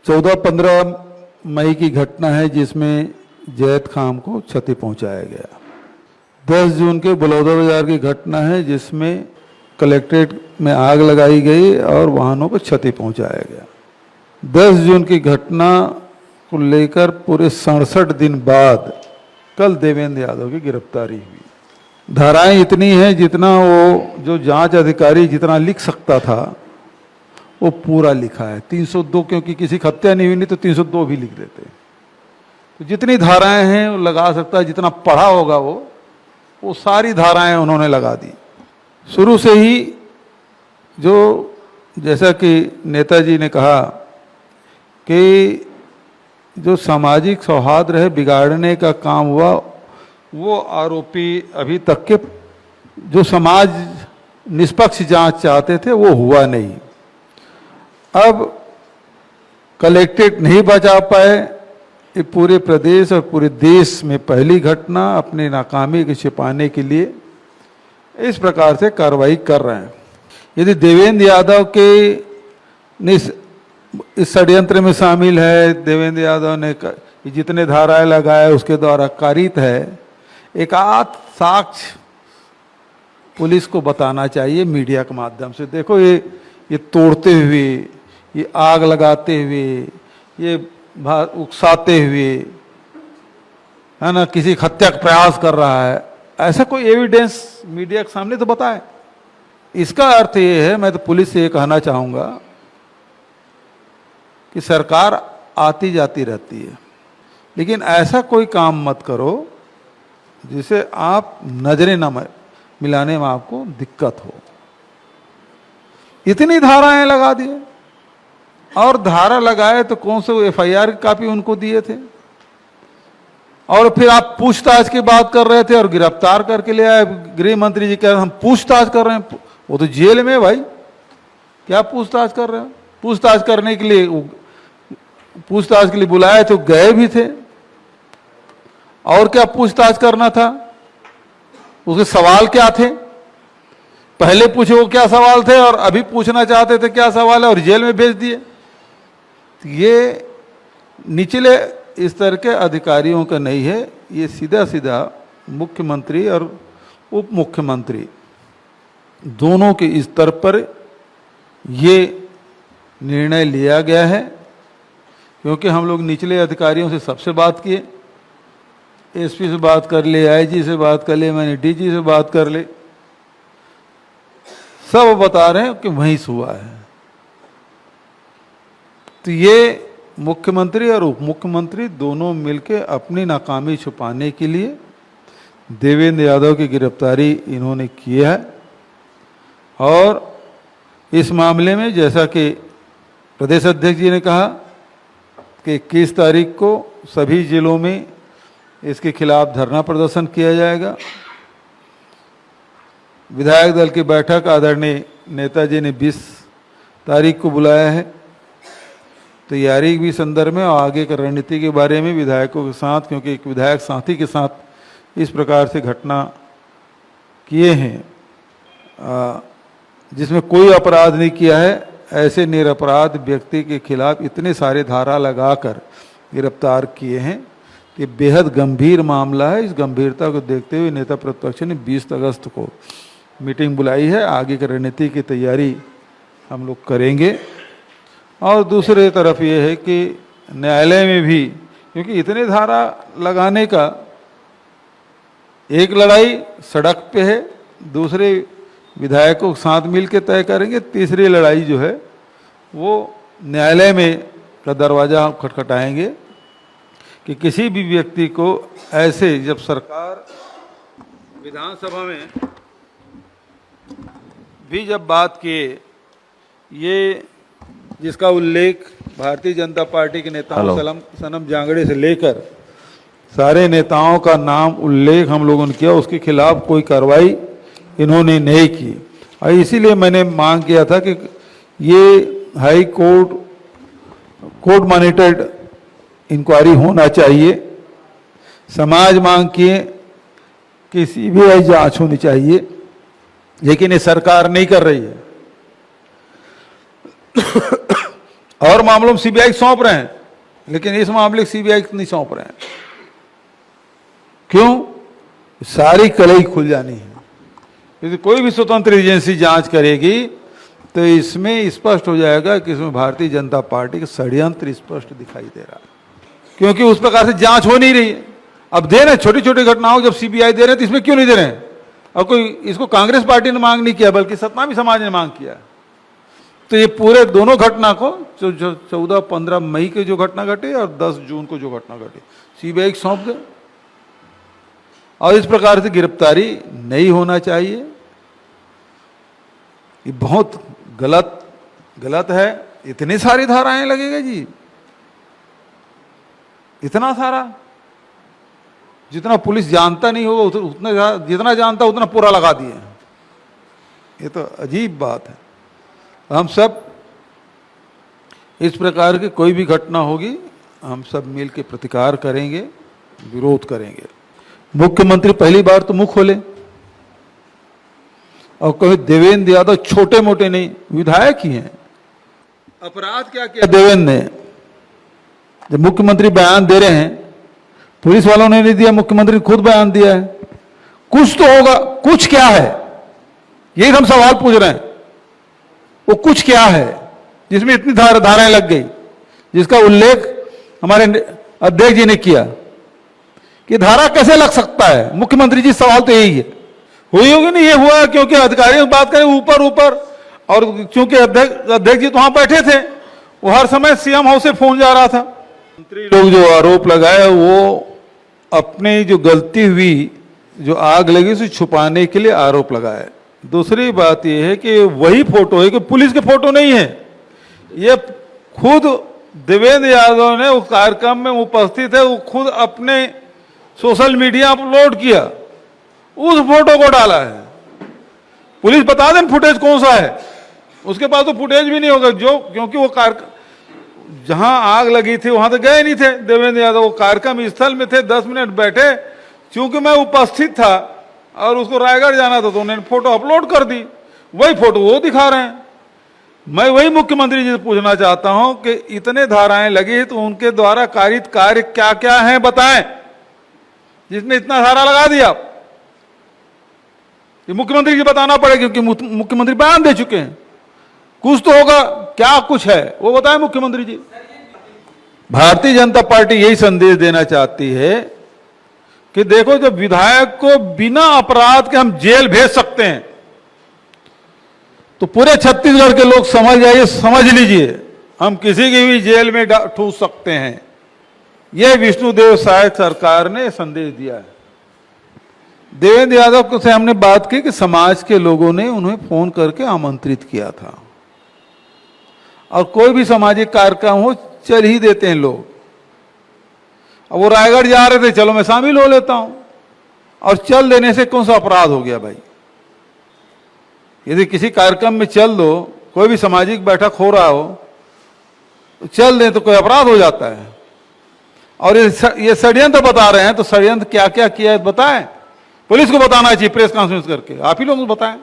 14-15 मई की घटना है जिसमें जैद खान को क्षति पहुंचाया गया। 10 जून के बलौदा बाजार की घटना है जिसमें कलेक्ट्रेट में आग लगाई गई और वाहनों को क्षति पहुंचाया गया। 10 जून की घटना को लेकर पूरे 67 दिन बाद कल देवेंद्र यादव की गिरफ्तारी हुई। धाराएं इतनी हैं जितना वो जो जांच अधिकारी जितना लिख सकता था वो पूरा लिखा है। 302 क्योंकि किसी की हत्या नहीं हुई, नहीं तो 302 भी लिख देते। तो जितनी धाराएं हैं वो लगा सकता है, जितना पढ़ा होगा वो सारी धाराएं उन्होंने लगा दी। शुरू से ही जो जैसा कि नेताजी ने कहा कि जो सामाजिक सौहार्द है बिगाड़ने का काम हुआ, वो आरोपी अभी तक के जो समाज निष्पक्ष जांच चाहते थे वो हुआ नहीं। अब कलेक्ट्रेट नहीं बचा पाए, ये पूरे प्रदेश और पूरे देश में पहली घटना अपनी नाकामी को छिपाने के लिए इस प्रकार से कार्रवाई कर रहे हैं। यदि देवेंद्र यादव के इस षड्यंत्र में शामिल है, देवेंद्र यादव ने जितने धाराएं लगाए उसके द्वारा कारित है, एक आध साक्ष्य पुलिस को बताना चाहिए मीडिया के माध्यम से। देखो ये तोड़ते हुए, ये आग लगाते हुए, ये उकसाते हुए, है ना, किसी हत्या का प्रयास कर रहा है, ऐसा कोई एविडेंस मीडिया के सामने तो बताए। इसका अर्थ ये है, मैं तो पुलिस से ये कहना चाहूँगा कि सरकार आती जाती रहती है, लेकिन ऐसा कोई काम मत करो जिसे आप नजरें न मिलाने में आपको दिक्कत हो। इतनी धाराएं लगा दिए, और धारा लगाए तो कौन से एफआईआर की कॉपी उनको दिए थे, और फिर आप पूछताछ की बात कर रहे थे और गिरफ्तार करके ले आए। गृह मंत्री जी कह रहे हम पूछताछ कर रहे हैं, वो तो जेल में है भाई, क्या पूछताछ कर रहे हो? पूछताछ करने के लिए बुलाए तो गए भी थे, और क्या पूछताछ करना था? उसके सवाल क्या थे? पहले पूछे वो क्या सवाल थे और अभी पूछना चाहते थे क्या सवाल है, और जेल में भेज दिए। ये निचले स्तर के अधिकारियों का नहीं है, ये सीधा सीधा मुख्यमंत्री और उप मुख्यमंत्री दोनों के स्तर पर ये निर्णय लिया गया है। क्योंकि हम लोग निचले अधिकारियों से सबसे बात किए, एसपी से बात कर ले, आईजी से बात कर ले, मैंने डीजी से बात कर ले, सब बता रहे हैं कि वहीं से हुआ है। तो ये मुख्यमंत्री और उप मुख्यमंत्री दोनों मिलकर अपनी नाकामी छुपाने के लिए देवेंद्र यादव की गिरफ्तारी इन्होंने की है। और इस मामले में जैसा कि प्रदेश अध्यक्ष जी ने कहा कि 21 तारीख को सभी जिलों में इसके खिलाफ धरना प्रदर्शन किया जाएगा। विधायक दल की बैठक आदरणीय नेताजी ने 20 तारीख को बुलाया है। तैयारी भी संदर्भ में और आगे की रणनीति के बारे में विधायकों के साथ, क्योंकि एक विधायक साथी के साथ इस प्रकार से घटना किए हैं जिसमें कोई अपराध नहीं किया है, ऐसे निरपराध व्यक्ति के खिलाफ इतने सारे धारा लगाकर गिरफ्तार किए हैं। ये बेहद गंभीर मामला है। इस गंभीरता को देखते हुए नेता प्रतिपक्ष ने 20 अगस्त को मीटिंग बुलाई है। आगे की रणनीति की तैयारी हम लोग करेंगे। और दूसरी तरफ ये है कि न्यायालय में भी, क्योंकि इतने धारा लगाने का एक लड़ाई सड़क पे है, दूसरे विधायकों के साथ मिलकर तय करेंगे, तीसरी लड़ाई जो है वो न्यायालय में का दरवाजा खटखटाएंगे कि किसी भी व्यक्ति को ऐसे, जब सरकार विधानसभा में भी जब बात किए, ये जिसका उल्लेख भारतीय जनता पार्टी के नेताओं सनम जांगड़े से लेकर सारे नेताओं का नाम उल्लेख हम लोगों ने किया, उसके खिलाफ कोई कार्रवाई इन्होंने नहीं की। और इसीलिए मैंने मांग किया था कि ये हाई कोर्ट मॉनिटर्ड इंक्वायरी होना चाहिए। समाज मांग किए कि सीबीआई जांच होनी चाहिए, लेकिन ये सरकार नहीं कर रही है। और मामलों में सीबीआई सौंप रहे हैं, लेकिन इस मामले को सीबीआई नहीं सौंप रहे हैं। क्यों? सारी कलई खुल जानी है। यदि कोई भी स्वतंत्र एजेंसी जांच करेगी तो इसमें स्पष्ट हो जाएगा कि इसमें भारतीय जनता पार्टी का षड्यंत्र स्पष्ट दिखाई दे रहा है, क्योंकि उस प्रकार से जांच हो नहीं रही है। अब दे रहे छोटी छोटी घटनाओं जब सीबीआई दे रहे हैं तो इसमें क्यों नहीं दे रहे हैं? और कोई इसको कांग्रेस पार्टी ने मांग नहीं किया, बल्कि सतनामी समाज ने मांग किया। तो ये पूरे दोनों घटना को जो 14-15 मई की जो घटना घटी और 10 जून को जो घटना घटी, सीबीआई को सौंप दे। और इस प्रकार से गिरफ्तारी नहीं होना चाहिए। ये बहुत गलत है। इतनी सारी धाराएं लगेगा जी, इतना सारा, जितना पुलिस जानता नहीं होगा उतना, जितना जानता उतना पूरा लगा दिए। ये तो अजीब बात है। हम सब इस प्रकार की कोई भी घटना होगी, हम सब मिल के प्रतिकार करेंगे, विरोध करेंगे। मुख्यमंत्री पहली बार तो मुंह खोले और कहे देवेंद्र यादव छोटे मोटे नहीं, विधायक ही हैं। अपराध क्या किया देवेंद्र ने? जब मुख्यमंत्री बयान दे रहे हैं, पुलिस वालों ने नहीं दिया, मुख्यमंत्री ने खुद बयान दिया है। कुछ तो होगा, कुछ क्या है? यही हम सवाल पूछ रहे हैं। वो कुछ क्या है जिसमें इतनी धाराएं लग गई, जिसका उल्लेख हमारे अध्यक्ष जी ने किया कि धारा कैसे लग सकता है? मुख्यमंत्री जी सवाल तो यही है। हुई होगी नहीं? ये हुआ क्योंकि अधिकारियों से बात करें ऊपर, और क्योंकि अध्यक्ष जी तो वहां बैठे थे, वो हर समय सीएम हाउस से फोन जा रहा था। मंत्री लोग जो आरोप लगाए वो अपनी जो गलती हुई, जो आग लगी उसे छुपाने के लिए आरोप लगाए। दूसरी बात यह है कि वही फोटो है कि पुलिस के फोटो नहीं है, ये खुद देवेंद्र यादव ने उस कार्यक्रम में उपस्थित है, वो खुद अपने सोशल मीडिया अपलोड किया, उस फोटो को डाला है। पुलिस बता दें फुटेज कौन सा है, उसके पास तो फुटेज भी नहीं होगा, जो क्योंकि वो जहां आग लगी थी वहां तो गए नहीं थे देवेंद्र यादव, वो कार्यक्रम स्थल में थे, 10 मिनट बैठे। चूंकि मैं उपस्थित था और उसको रायगढ़ जाना था तो उन्होंने फोटो अपलोड कर दी, वही फोटो वो दिखा रहे हैं। मैं वही मुख्यमंत्री जी से पूछना चाहता हूं कि इतने धाराएं लगी तो उनके द्वारा कारित कार्य क्या क्या है बताएं, जिसने इतना धारा लगा दिया। ये मुख्यमंत्री जी बताना पड़ेगा, क्योंकि मुख्यमंत्री बयान दे चुके हैं। कुछ तो होगा, क्या कुछ है वो बताएं मुख्यमंत्री जी। भारतीय जनता पार्टी यही संदेश देना चाहती है कि देखो, जब विधायक को बिना अपराध के हम जेल भेज सकते हैं तो पूरे छत्तीसगढ़ के लोग समझ जाइए, समझ लीजिए, हम किसी की भी जेल में ठूस सकते हैं। यह विष्णुदेव साय सरकार ने संदेश दिया है। देवेंद्र यादव से हमने बात की कि समाज के लोगों ने उन्हें फोन करके आमंत्रित किया था, और कोई भी सामाजिक कार्यक्रम हो चल ही देते हैं लोग। अब वो रायगढ़ जा रहे थे, चलो मैं शामिल हो लेता हूं, और चल देने से कौन सा अपराध हो गया भाई? यदि किसी कार्यक्रम में चल दो, कोई भी सामाजिक बैठक हो रहा हो तो चल दें तो कोई अपराध हो जाता है? और ये षड्यंत्र बता रहे हैं, तो षड्यंत्र क्या क्या किया है बताएं। पुलिस को बताना चाहिए प्रेस कॉन्फ्रेंस करके, आप ही लोग बताएं।